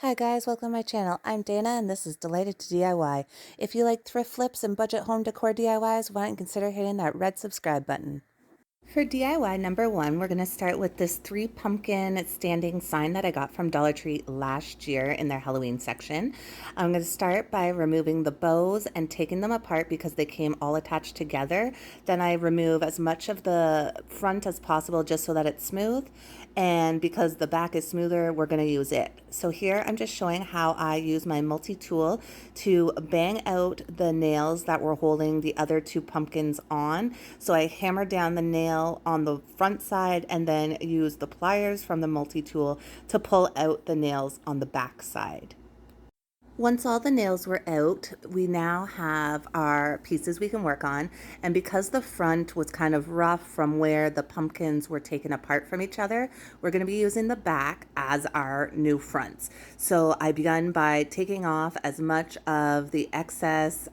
Hi guys, welcome to my channel. I'm Dana and this is Delighted to DIY. If you like thrift flips and budget home decor DIYs, why don't you consider hitting that red subscribe button. For DIY number one, we're going to start with this 3 pumpkin standing sign that I got from Dollar Tree last year in their Halloween section. I'm going to start by removing the bows and taking them apart because they came all attached together. Then I remove as much of the front as possible just so that it's smooth. And because the back is smoother, we're going to use it. So here I'm just showing how I use my multi-tool to bang out the nails that were holding the other 2 pumpkins on. So I hammered down the nail on the front side and then use the pliers from the multi-tool to pull out the nails on the back side. Once all the nails were out, we now have our pieces we can work on. And because the front was kind of rough from where the pumpkins were taken apart from each other, we're going to be using the back as our new fronts. So I begun by taking off as much of the excess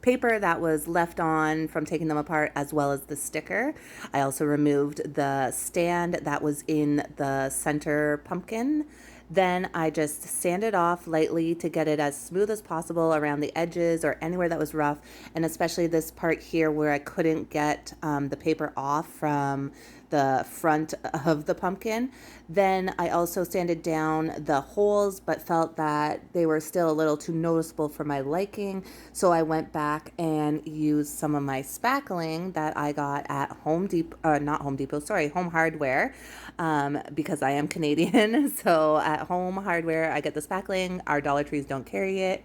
paper that was left on from taking them apart, as well as the sticker. I also removed the stand that was in the center pumpkin. Then I just sanded off lightly to get it as smooth as possible around the edges or anywhere that was rough, and especially this part here where I couldn't get the paper off from the front of the pumpkin. Then I also sanded down the holes, but felt that they were still a little too noticeable for my liking. So I went back and used some of my spackling that I got at Home Depot, not Home Depot, sorry, Home Hardware, because I am Canadian. So at Home Hardware, I get the spackling. Our Dollar Trees don't carry it.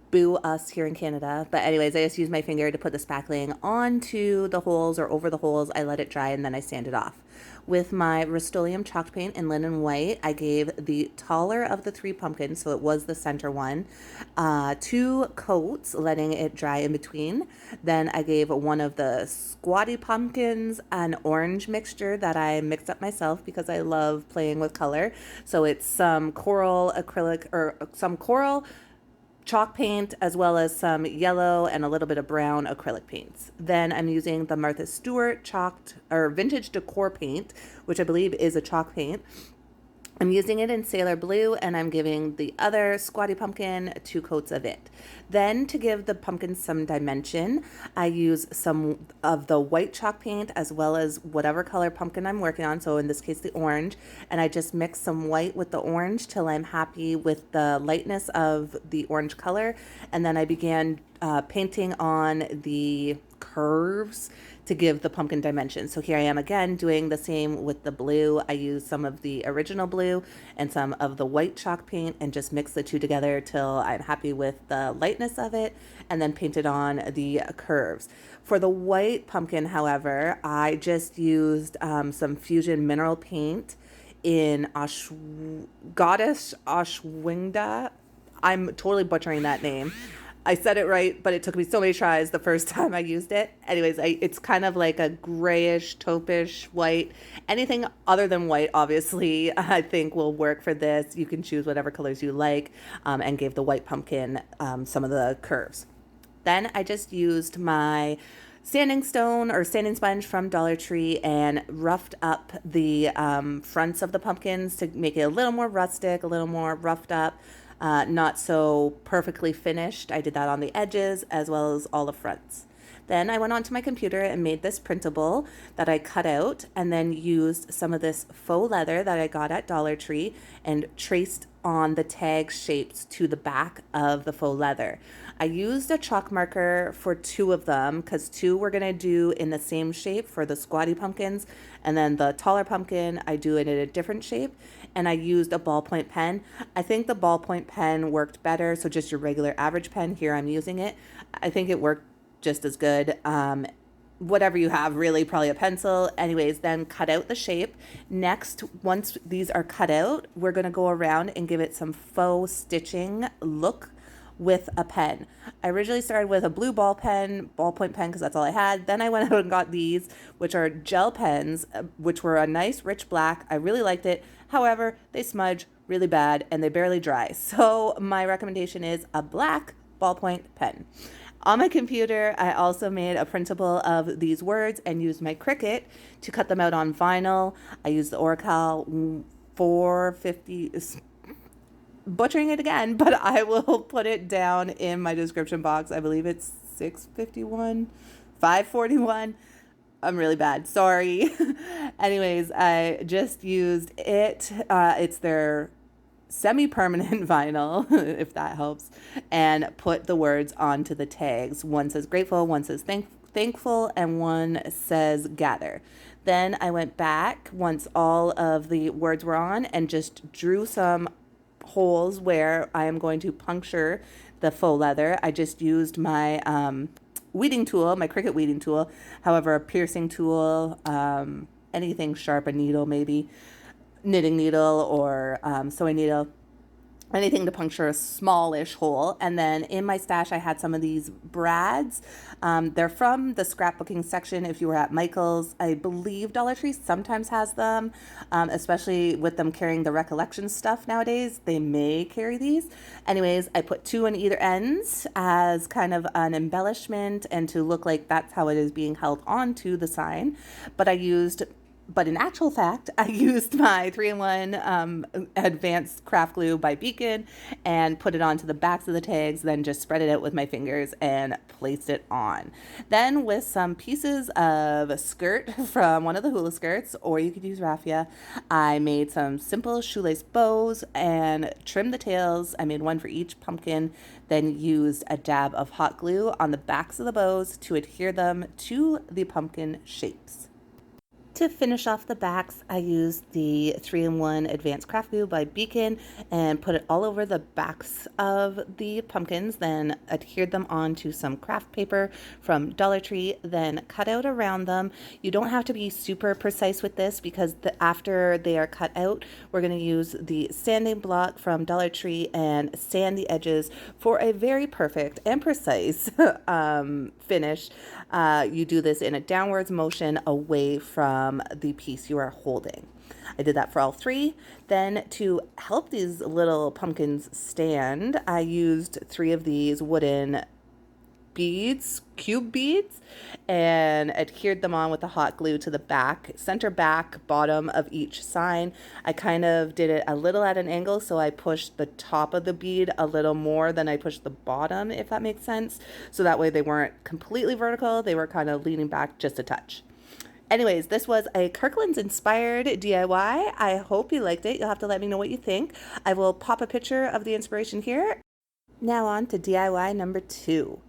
Boo us here in Canada. But anyways, I just use my finger to put the spackling onto the holes or over the holes. I let it dry and then I sand it off. With my Rust-Oleum chalk paint in linen white, I gave the taller of the 3 pumpkins, so it was the center one, 2 coats, letting it dry in between. Then I gave one of the squatty pumpkins an orange mixture that I mixed up myself because I love playing with color. So it's some coral acrylic or some coral chalk paint, as well as some yellow and a little bit of brown acrylic paints. Then I'm using the Martha Stewart chalked or vintage decor paint, which I believe is a chalk paint. I'm using it in Sailor Blue, and I'm giving the other squatty pumpkin 2 coats of it. Then to give the pumpkin some dimension, I use some of the white chalk paint as well as whatever color pumpkin I'm working on, so in this case the orange, and I just mix some white with the orange till I'm happy with the lightness of the orange color, and then I began painting on the curves to give the pumpkin dimension. So here I am again doing the same with the blue. I use some of the original blue and some of the white chalk paint and just mix the 2 together till I'm happy with the lightness of it, and then painted on the curves. For the white pumpkin, however, I just used some Fusion mineral paint in Goddess Ashwingda. I'm totally butchering that name. I said it right, but it took me so many tries the first time I used it. Anyways, it's kind of like a grayish, taupish white. Anything other than white, obviously, I think will work for this. You can choose whatever colors you like, and gave the white pumpkin some of the curves. Then I just used my sanding stone or sanding sponge from Dollar Tree and roughed up the fronts of the pumpkins to make it a little more rustic, a little more roughed up. Not so perfectly finished. I did that on the edges as well as all the fronts. Then I went onto my computer and made this printable that I cut out, and then used some of this faux leather that I got at Dollar Tree and traced on the tag shapes to the back of the faux leather. I used a chalk marker for 2 of them because 2 we're going to do in the same shape for the squatty pumpkins, and then the taller pumpkin I do it in a different shape, and I used a ballpoint pen. I think the ballpoint pen worked better, so just your regular average pen, here I'm using it. I think it worked just as good. Whatever you have, really, probably a pencil. Anyways, then cut out the shape. Next, once these are cut out, we're going to go around and give it some faux stitching look with a pen. I originally started with a blue ballpoint pen, because that's all I had. Then I went out and got these, which are gel pens, which were a nice rich black. I really liked it. However, they smudge really bad and they barely dry. So my recommendation is a black ballpoint pen. On my computer, I also made a printable of these words and used my Cricut to cut them out on vinyl. I used the Oracal 450 butchering it again, but I will put it down in my description box. I believe it's 651, 541. I'm really bad. Sorry. Anyways, I just used it. It's their semi-permanent vinyl, if that helps, and put the words onto the tags. One says grateful, one says thankful, and one says gather. Then I went back once all of the words were on and just drew some holes where I am going to puncture the faux leather. I just used my weeding tool, my Cricut weeding tool, however, a piercing tool, anything sharp, a needle maybe, knitting needle or sewing needle, anything to puncture a smallish hole. And then in my stash, I had some of these brads. They're from the scrapbooking section. If you were at Michael's, I believe Dollartree sometimes has them, especially with them carrying the recollection stuff nowadays. They may carry these. Anyways, I put 2 on either ends as kind of an embellishment and to look like that's how it is being held onto the sign. But in actual fact, I used my 3-in-1 advanced craft glue by Beacon and put it onto the backs of the tags, then just spread it out with my fingers and placed it on. Then with some pieces of skirt from one of the hula skirts, or you could use raffia, I made some simple shoelace bows and trimmed the tails. I made one for each pumpkin, then used a dab of hot glue on the backs of the bows to adhere them to the pumpkin shapes. To finish off the backs, I used the 3-in-1 Advanced Craft Glue by Beacon and put it all over the backs of the pumpkins, then adhered them onto some craft paper from Dollar Tree, then cut out around them. You don't have to be super precise with this because after they are cut out, we're going to use the sanding block from Dollar Tree and sand the edges for a very perfect and precise finish. You do this in a downwards motion away from the piece you are holding. I did that for all 3. Then to help these little pumpkins stand, I used 3 of these wooden beads, cube beads, and adhered them on with the hot glue to the back, center back, bottom of each sign. I kind of did it a little at an angle, so I pushed the top of the bead a little more than I pushed the bottom, if that makes sense. So that way they weren't completely vertical, they were kind of leaning back just a touch. Anyways, this was a Kirkland's inspired DIY. I hope you liked it. You'll have to let me know what you think. I will pop a picture of the inspiration here. Now on to DIY number 2.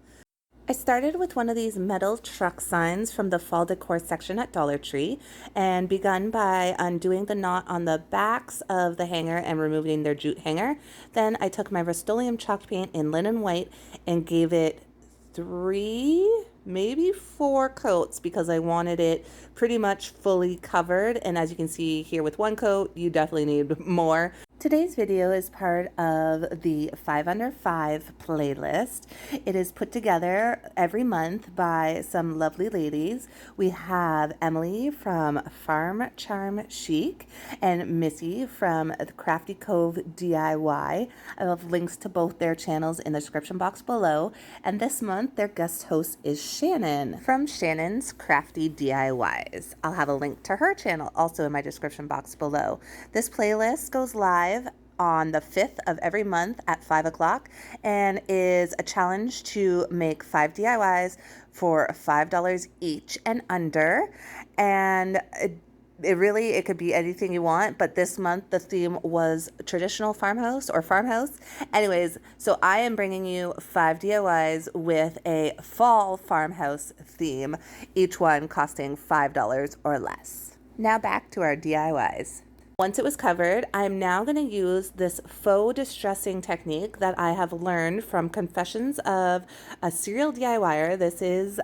I started with one of these metal truck signs from the fall decor section at Dollar Tree and begun by undoing the knot on the backs of the hanger and removing their jute hanger. Then I took my Rust-Oleum chalk paint in linen white and gave it 3, maybe 4 coats because I wanted it pretty much fully covered. And as you can see here with 1 coat, you definitely need more. Today's video is part of the 5 Under 5 playlist. It is put together every month by some lovely ladies. We have Emily from Farm Charm Chic and Missi from the Crafty Cove DIY. I will have links to both their channels in the description box below. And this month, their guest host is Shannon from Shannon's Crafty DIYs. I'll have a link to her channel also in my description box below. This playlist goes live on the 5th of every month at 5 o'clock and is a challenge to make 5 DIYs for $5 each and under. And it could be anything you want, but this month the theme was traditional farmhouse or farmhouse. Anyways, so I am bringing you 5 DIYs with a fall farmhouse theme, each one costing $5 or less. Now back to our DIYs. Once it was covered, I'm now going to use this faux distressing technique that I have learned from Confessions of a Serial DIYer. This is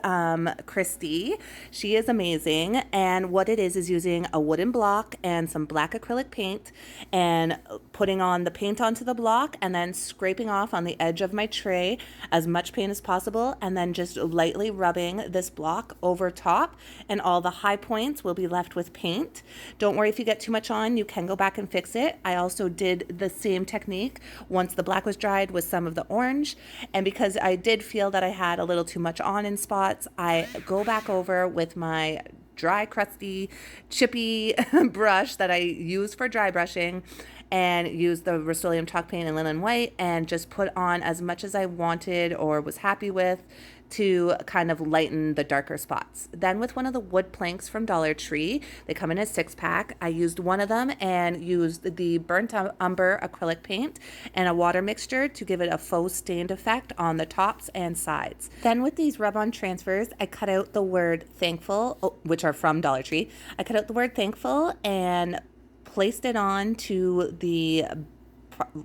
Christy. She is amazing, and what it is using a wooden block and some black acrylic paint and putting on the paint onto the block and then scraping off on the edge of my tray as much paint as possible and then just lightly rubbing this block over top, and all the high points will be left with paint. Don't worry if you get too much on. You can go back and fix it. I also did the same technique once the black was dried with some of the orange, and because I did feel that I had a little too much on in spots, I go back over with my dry, crusty, chippy brush that I use for dry brushing and used the Rust-Oleum chalk paint in linen white and just put on as much as I wanted or was happy with to kind of lighten the darker spots. Then with one of the wood planks from Dollartree, they come in a 6-pack. I used one of them and used the burnt umber acrylic paint and a water mixture to give it a faux stained effect on the tops and sides. Then with these rub-on transfers, I cut out the word thankful, which are from Dollartree. I cut out the word thankful and placed it on to the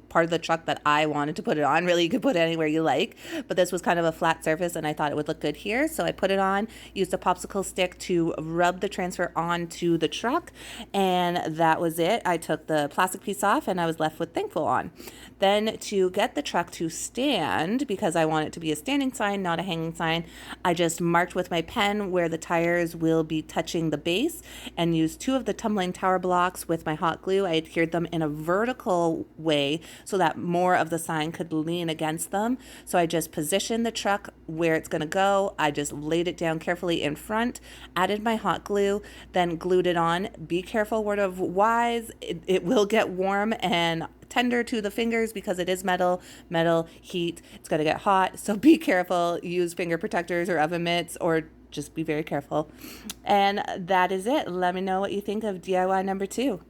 part of the truck that I wanted to put it on. Really, you could put it anywhere you like, but this was kind of a flat surface and I thought it would look good here. So I put it on, used a popsicle stick to rub the transfer onto the truck, and that was it. I took the plastic piece off and I was left with thankful on. Then to get the truck to stand, because I want it to be a standing sign, not a hanging sign, I just marked with my pen where the tires will be touching the base and used 2 of the tumbling tower blocks with my hot glue. I adhered them in a vertical way so that more of the sign could lean against them. So I just positioned the truck where it's going to go. I just laid it down carefully in front, added my hot glue, then glued it on. Be careful, word of wise, it will get warm and tender to the fingers because it is metal, heat, it's going to get hot. So be careful, use finger protectors or oven mitts, or just be very careful. And that is it. Let me know what you think of DIY number 2.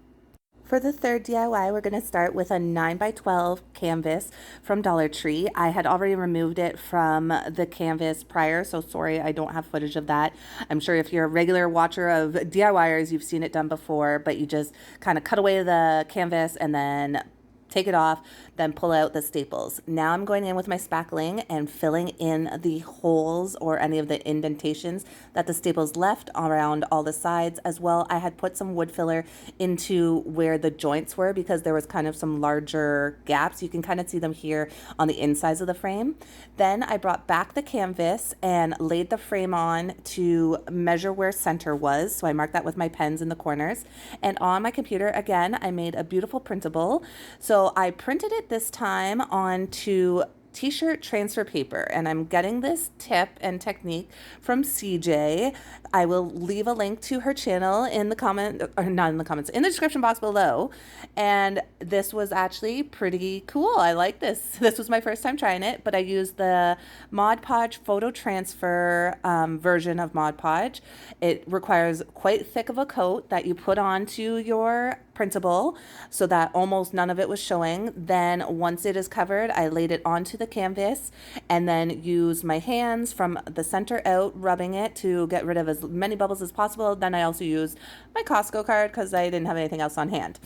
For the third DIY, we're going to start with a 9x12 canvas from Dollartree. I had already removed it from the canvas prior, so sorry I don't have footage of that. I'm sure if you're a regular watcher of DIYers, you've seen it done before, but you just kind of cut away the canvas and then take it off, then pull out the staples. Now I'm going in with my spackling and filling in the holes or any of the indentations that the staples left around all the sides. As well, I had put some wood filler into where the joints were because there was kind of some larger gaps. You can kind of see them here on the insides of the frame. Then I brought back the canvas and laid the frame on to measure where center was. So I marked that with my pens in the corners. And on my computer, again, I made a beautiful printable. So I printed it this time onto t-shirt transfer paper, and I'm getting this tip and technique from CeeJ. I will leave a link to her channel in the comment, or not in the comments, in the description box below. And this was actually pretty cool. I like this. This was my first time trying it, but I used the Mod Podge photo transfer version of Mod Podge. It requires quite thick of a coat that you put onto your printable so that almost none of it was showing. Then once it is covered, I laid it onto the canvas and then used my hands from the center out, rubbing it to get rid of as many bubbles as possible. Then I also used my Costco card because I didn't have anything else on hand.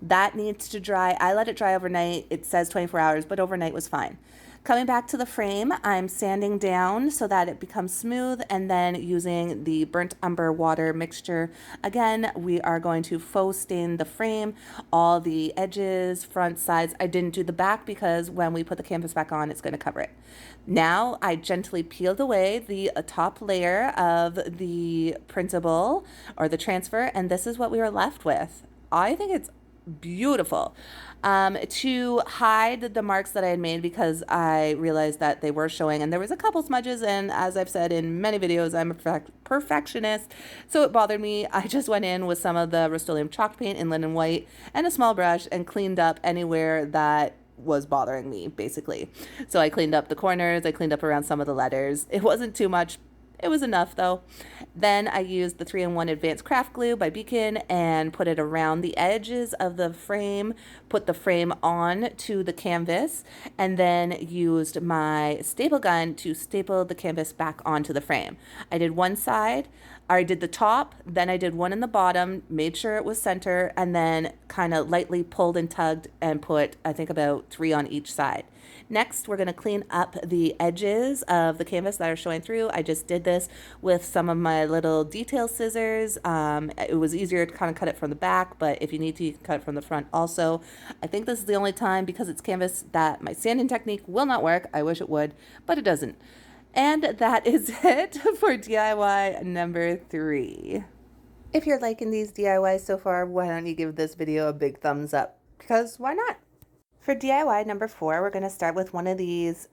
That needs to dry. I let it dry overnight. It says 24 hours, but overnight was fine. Coming back to the frame, I'm sanding down so that it becomes smooth, and then using the burnt umber water mixture. Again, we are going to faux stain the frame, all the edges, front, sides. I didn't do the back because when we put the canvas back on, it's going to cover it. Now I gently peeled away the top layer of the printable or the transfer, and this is what we were left with. I think it's beautiful. To hide the marks that I had made because I realized that they were showing and there was a couple smudges, and as I've said in many videos, I'm a perfectionist, so it bothered me. I just went in with some of the Rust-Oleum chalk paint in linen white and a small brush and cleaned up anywhere that was bothering me, basically. So I cleaned up the corners, I cleaned up around some of the letters. It wasn't too much. It was enough though. Then I used the 3-in-1 Advanced Craft Glue by Beacon and put it around the edges of the frame, put the frame on to the canvas, and then used my staple gun to staple the canvas back onto the frame. I did one side, or I did the top, then I did one in the bottom, made sure it was center, and then kind of lightly pulled and tugged and put, I think, about 3 on each side. Next, we're going to clean up the edges of the canvas that are showing through. I just did this with some of my little detail scissors. It was easier to kind of cut it from the back, but if you need to, you can cut it from the front also. I think this is the only time, because it's canvas, that my sanding technique will not work. I wish it would, but it doesn't. And that is it for DIY number 3. If you're liking these DIYs so far, why don't you give this video a big thumbs up? Because why not? For DIY number 4, we're going to start with one of these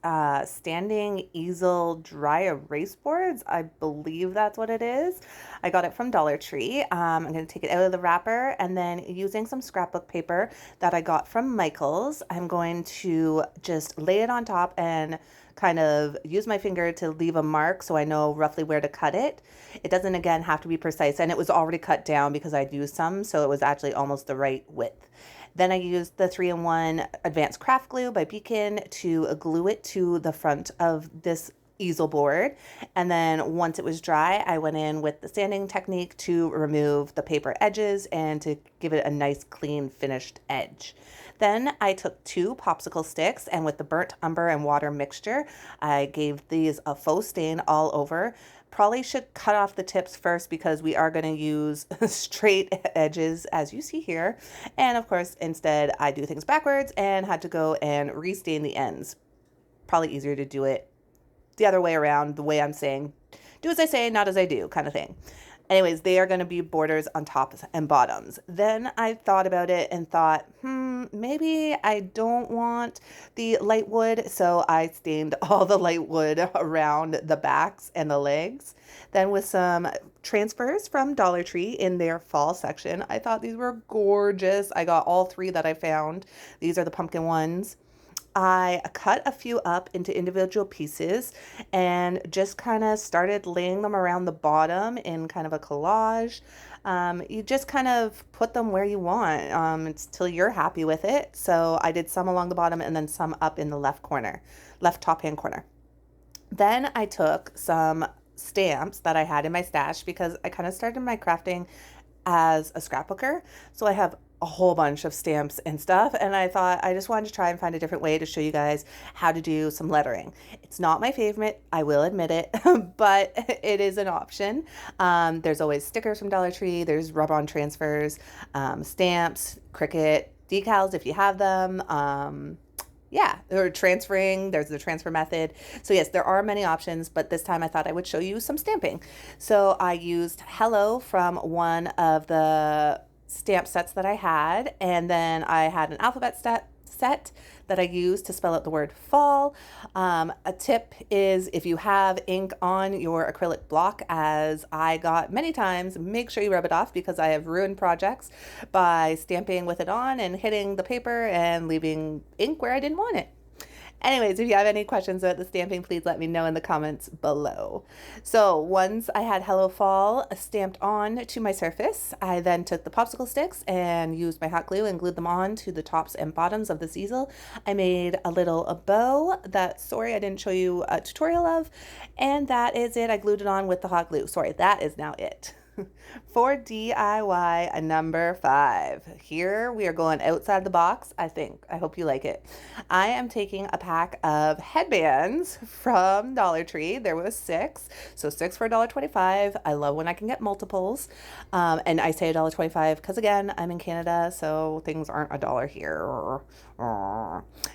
standing easel dry erase boards. I believe that's what it is. I got it from Dollartree. I'm going to take it out of the wrapper, and then using some scrapbook paper that I got from Michael's, I'm going to just lay it on top and kind of use my finger to leave a mark so I know roughly where to cut it. It doesn't, again, have to be precise, and it was already cut down because I'd used some, so it was actually almost the right width. Then I used the 3-in-1 Advanced Craft Glue by Beacon to glue it to the front of this easel board. And then once it was dry, I went in with the sanding technique to remove the paper edges and to give it a nice clean finished edge. Then I took 2 popsicle sticks, and with the burnt umber and water mixture, I gave these a faux stain all over. Probably should cut off the tips first because we are going to use straight edges as you see here. And of course, instead I do things backwards and had to go and restain the ends. Probably easier to do it the other way around, the way I'm saying, do as I say, not as I do kind of thing. Anyways, they are going to be borders on tops and bottoms. Then I thought about it and thought, maybe I don't want the light wood. So I stained all the light wood around the backs and the legs. Then with some transfers from Dollar Tree in their fall section, I thought these were gorgeous. I got all 3 that I found. These are the pumpkin ones. I cut a few up into individual pieces and just kind of started laying them around the bottom in kind of a collage. You just kind of put them where you want until you're happy with it. So I did some along the bottom and then some up in the left top hand corner. Then I took some stamps that I had in my stash because I kind of started my crafting as a scrapbooker. So I have a whole bunch of stamps and stuff, and I thought I just wanted to try and find a different way to show you guys how to do some lettering. It's not my favorite, I will admit it, but it is an option. There's always stickers from Dollar Tree, there's rub-on transfers, stamps, Cricut, decals if you have them, or transferring, there's the transfer method. So yes, there are many options, but this time I thought I would show you some stamping. So I used Hello from one of the stamp sets that I had, and then I had an alphabet set that I used to spell out the word fall. A tip is if you have ink on your acrylic block, as I got many times, make sure you rub it off because I have ruined projects by stamping with it on and hitting the paper and leaving ink where I didn't want it. Anyways, if you have any questions about the stamping, please let me know in the comments below. So once I had Hello Fall stamped on to my surface, I then took the popsicle sticks and used my hot glue and glued them on to the tops and bottoms of this easel. I made a bow that, sorry, I didn't show you a tutorial of, and that is it. I glued it on with the hot glue. Sorry, that is now it. For DIY number 5, here we are going outside the box. I hope you like it. I am taking a pack of headbands from Dollar Tree. There was 6, so 6 for $1.25. I love when I can get multiples, and I say $1.25 because again, I'm in Canada, so things aren't $1 here.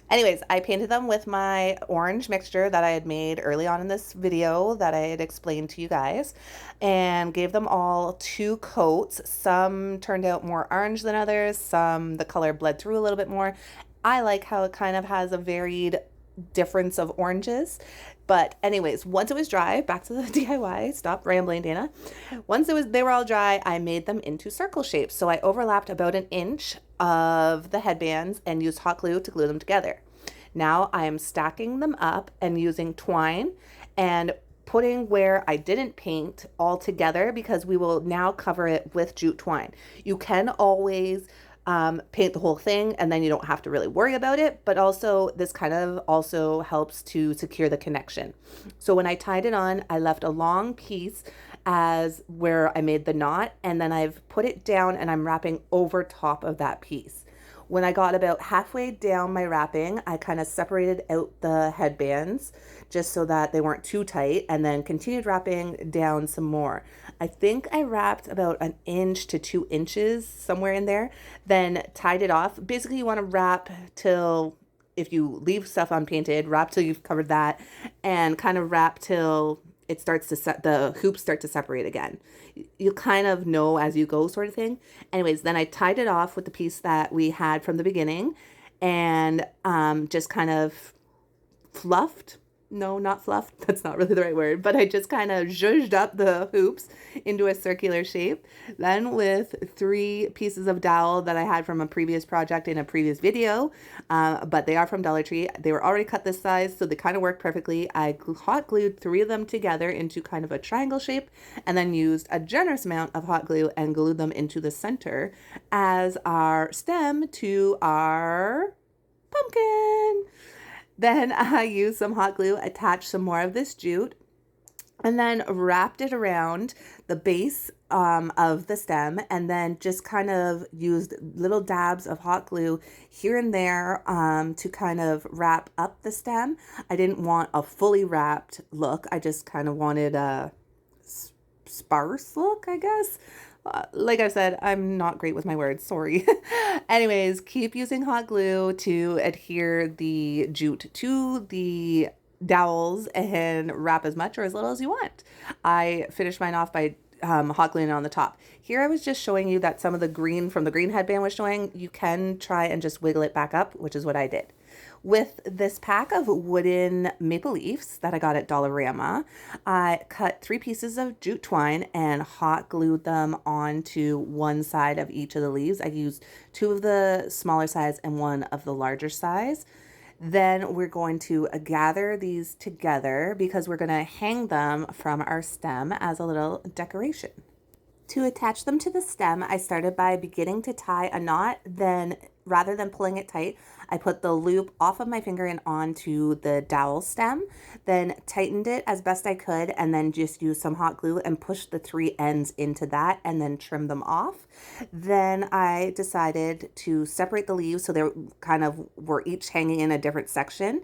Anyways, I painted them with my orange mixture that I had made early on in this video that I had explained to you guys, and gave them all 2 coats. Some turned out more orange than others. Some, the color bled through a little bit more. I like how it kind of has a varied difference of oranges. But anyways, once it was dry, back to the DIY, stop rambling, Dana. Once they were all dry, I made them into circle shapes. So I overlapped about 1 inch of the headbands and used hot glue to glue them together. Now I am stacking them up and using twine and putting where I didn't paint all together because we will now cover it with jute twine. You can always paint the whole thing and then you don't have to really worry about it, but also this kind of also helps to secure the connection. So when I tied it on, I left a long piece as where I made the knot, and then I've put it down and I'm wrapping over top of that piece. When I got about halfway down my wrapping, I kind of separated out the headbands just so that they weren't too tight, and then continued wrapping down some more. I think I wrapped about 1 inch to 2 inches, somewhere in there, then tied it off. Basically, you want to wrap till, if you leave stuff unpainted, wrap till you've covered that, and kind of wrap till it starts to the hoops start to separate again. You kind of know as you go, sort of thing. Anyways, then I tied it off with the piece that we had from the beginning and just kind of fluffed. No, not fluffed. That's not really the right word, but I just kind of zhuzhed up the hoops into a circular shape. Then with 3 pieces of dowel that I had from a previous project in a previous video, but they are from Dollartree. They were already cut this size, so they kind of worked perfectly. I hot glued 3 of them together into kind of a triangle shape, and then used a generous amount of hot glue and glued them into the center as our stem to our pumpkin. Then I used some hot glue, attached some more of this jute, and then wrapped it around the base of the stem, and then just kind of used little dabs of hot glue here and there to kind of wrap up the stem. I didn't want a fully wrapped look. I just kind of wanted a sparse look, I guess. Like I said, I'm not great with my words, sorry. Anyways, keep using hot glue to adhere the jute to the dowels and wrap as much or as little as you want. I finished mine off by hot gluing on the top. Here I was just showing you that some of the green from the green headband was showing. You can try and just wiggle it back up, which is what I did. With this pack of wooden maple leaves that I got at Dollarama, I cut 3 pieces of jute twine and hot glued them onto one side of each of the leaves. I used 2 of the smaller size and 1 of the larger size. Then we're going to gather these together because we're going to hang them from our stem as a little decoration. To attach them to the stem, I started by beginning to tie a knot. Then rather than pulling it tight, I put the loop off of my finger and onto the dowel stem, then tightened it as best I could, and then just used some hot glue and pushed the 3 ends into that and then trimmed them off. Then I decided to separate the leaves so they were each hanging in a different section.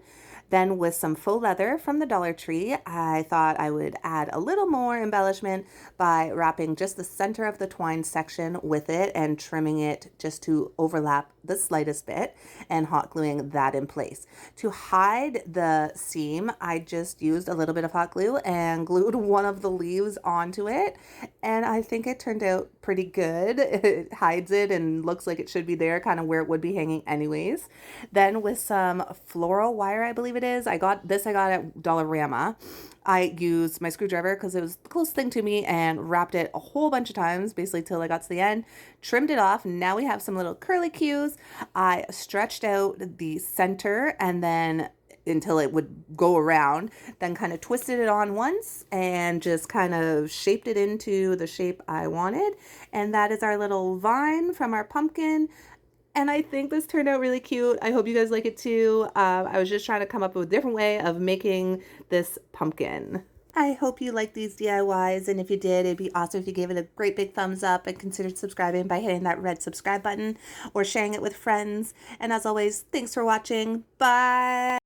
Then with some faux leather from the Dollar Tree, I thought I would add a little more embellishment by wrapping just the center of the twine section with it and trimming it just to overlap the slightest bit and hot gluing that in place. To hide the seam, I just used a little bit of hot glue and glued one of the leaves onto it, and I think it turned out pretty good. It hides it and looks like it should be there, kind of where it would be hanging anyways. Then with some floral wire, I believe it is, I got at Dollarama. I used my screwdriver because it was the closest thing to me and wrapped it a whole bunch of times, basically till I got to the end, trimmed it off. Now we have some little curly cues. I stretched out the center and then until it would go around, then kind of twisted it on once and just kind of shaped it into the shape I wanted. And that is our little vine from our pumpkin. And I think this turned out really cute. I hope you guys like it too. I was just trying to come up with a different way of making this pumpkin. I hope you liked these DIYs, and if you did, it'd be awesome if you gave it a great big thumbs up and considered subscribing by hitting that red subscribe button or sharing it with friends. And as always, thanks for watching. Bye!